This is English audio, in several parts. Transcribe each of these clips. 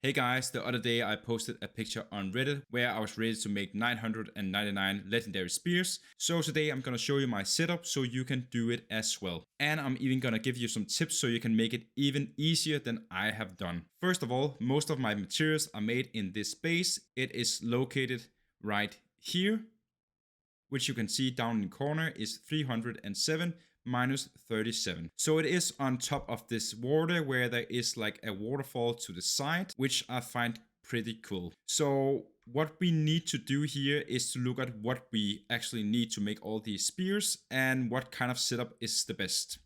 Hey guys, the other day I posted a picture on Reddit where I was ready to make 999 legendary spears. So today I'm gonna show you my setup so you can do it as well. And I'm even gonna give you some tips so you can make it even easier than I have done. First of all, most of my materials are made in this base. It is located right here, which you can see down in the corner is 307 minus 37. So it is on top of this water where there is like a waterfall to the side, which I find pretty cool. So what we need to do here is to look at what we actually need to make all these spears and what kind of setup is the best.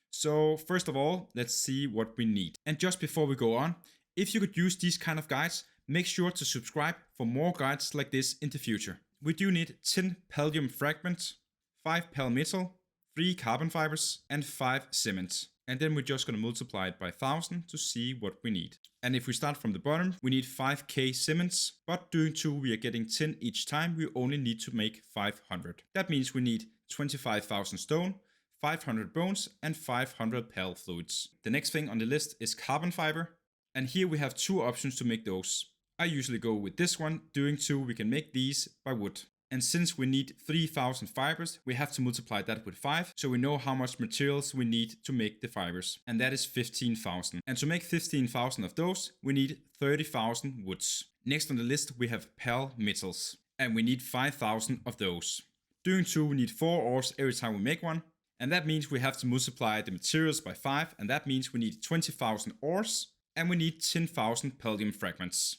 So first of all, let's see what we need. And just before we go on, if you could use these kind of guides, make sure to subscribe for more guides like this in the future. We do need 10 Pallium fragments, 5 Pal metal, 3 carbon fibers, and 5 cement. And then we're just going to multiply it by 1000 to see what we need. And if we start from the bottom, we need 5k cements, but doing 2 we are getting 10 each time, we only need to make 500. That means we need 25,000 stone, 500 bones, and 500 Pal fluids. The next thing on the list is carbon fiber, and here we have 2 options to make those. I usually go with this one. Doing 2 we can make these by wood. And since we need 3000 fibers, we have to multiply that with 5, so we know how much materials we need to make the fibers. And that is 15,000. And to make 15,000 of those, we need 30,000 woods. Next on the list we have Pal metals, and we need 5,000 of those. Doing 2 we need 4 ores every time we make one. And that means we have to multiply the materials by 5, and that means we need 20,000 ores, and we need 10,000 Pallium fragments.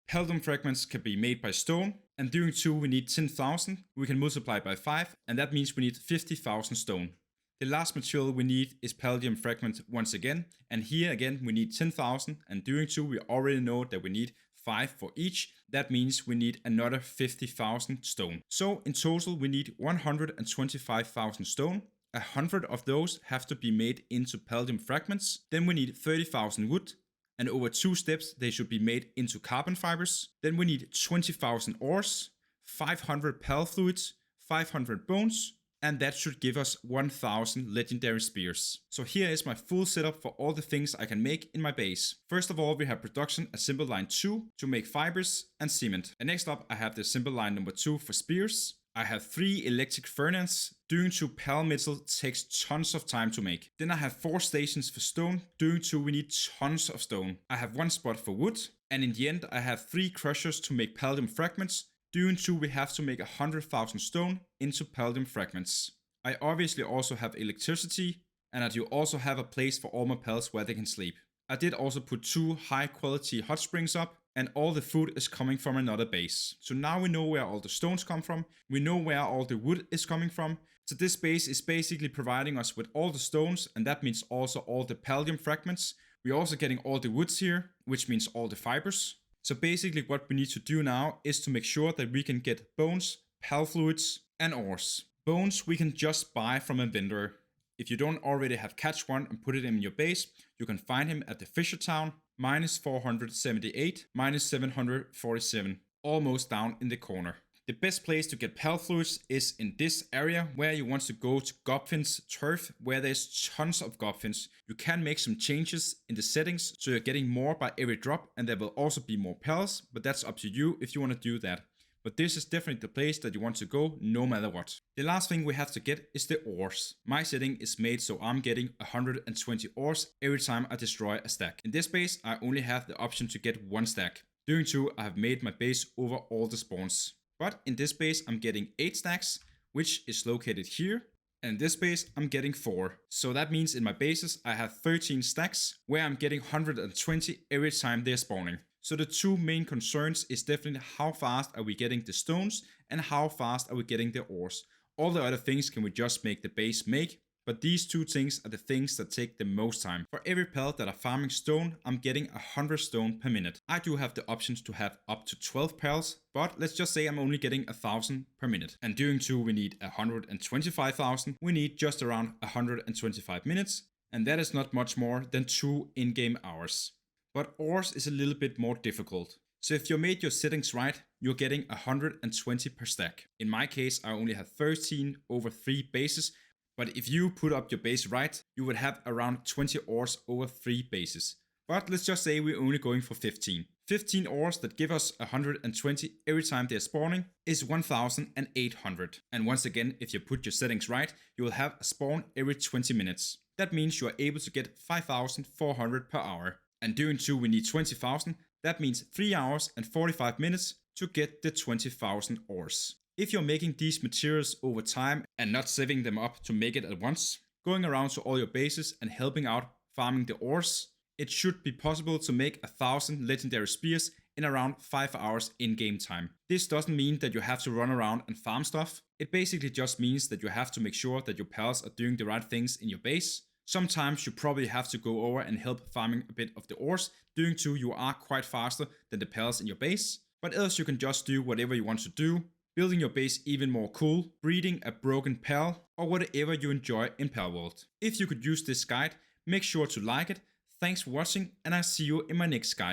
Pallium fragments can be made by stone, and doing 2 we need 10,000, we can multiply by 5, and that means we need 50,000 stone. The last material we need is Pallium fragment once again, and here again we need 10,000, and doing 2 we already know that we need 5 for each. That means we need another 50,000 stone. So in total we need 125,000 stone. 100 of those have to be made into Pallium fragments. Then we need 30,000 wood, and over 2 steps they should be made into carbon fibers. Then we need 20,000 ores, 500 Pal fluids, 500 bones, and that should give us 1000 legendary spears. So here is my full setup for all the things I can make in my base. First of all, we have production assembly line 2 to make fibers and cement. And next up I have the assembly line number 2 for spears. I have 3 electric furnaces. Doing 2 Pal metal takes tons of time to make. Then I have 4 stations for stone. Doing 2 we need tons of stone. I have 1 spot for wood. And in the end I have 3 crushers to make Pallium fragments. Doing 2 we have to make 100,000 stone into Pallium fragments. I obviously also have electricity, and I do also have a place for all my pals where they can sleep. I did also put 2 high quality hot springs up, and all the food is coming from another base. So now we know where all the stones come from, we know where all the wood is coming from. So this base is basically providing us with all the stones, and that means also all the Pallium fragments. We're also getting all the woods here, which means all the fibers. So basically what we need to do now is to make sure that we can get bones, Pal fluids, and ores. Bones we can just buy from a vendor. If you don't already have catch one and put it in your base, you can find him at the Fisher Town, minus 478, minus 747, almost down in the corner. The best place to get Pal fluids is in this area where you want to go to Gobfin's turf, where there's tons of Gobfins. You can make some changes in the settings so you're getting more by every drop, and there will also be more Pals, but that's up to you if you want to do that. But this is definitely the place that you want to go no matter what. The last thing we have to get is the ores. My setting is made so I'm getting 120 ores every time I destroy a stack. In this base I only have the option to get 1 stack. Doing 2 I have made my base over all the spawns. But in this base I'm getting 8 stacks, which is located here. And in this base I'm getting 4. So that means in my bases I have 13 stacks where I'm getting 120 every time they're spawning. So the 2 main concerns is definitely how fast are we getting the stones and how fast are we getting the ores. All the other things can we just make the base make, but these 2 things are the things that take the most time. For every pal that are farming stone, I'm getting 100 stone per minute. I do have the options to have up to 12 pals, but let's just say I'm only getting 1000 per minute. And doing 2 we need 125,000, we need just around 125 minutes, and that is not much more than 2 in-game hours. But ores is a little bit more difficult. So if you made your settings right, you're getting 120 per stack. In my case, I only have 13 over 3 bases, but if you put up your base right, you would have around 20 ores over 3 bases. but let's just say we're only going for 15. 15 ores that give us 120 every time they're spawning is 1800. And once again, if you put your settings right, you will have a spawn every 20 minutes. That means you are able to get 5400 per hour. And doing 2 we need 20,000, that means 3 hours and 45 minutes to get the 20,000 ores. If you're making these materials over time and not saving them up to make it at once, going around to all your bases and helping out farming the ores, it should be possible to make 1000 legendary spears in around 5 hours in-game time. This doesn't mean that you have to run around and farm stuff. It basically just means that you have to make sure that your pals are doing the right things in your base. Sometimes you probably have to go over and help farming a bit of the ores. Doing 2 you are quite faster than the pals in your base. But else you can just do whatever you want to do. Building your base even more cool, breeding a broken pal, or whatever you enjoy in Palworld. If you could use this guide, make sure to like it. Thanks for watching, and I'll see you in my next guide.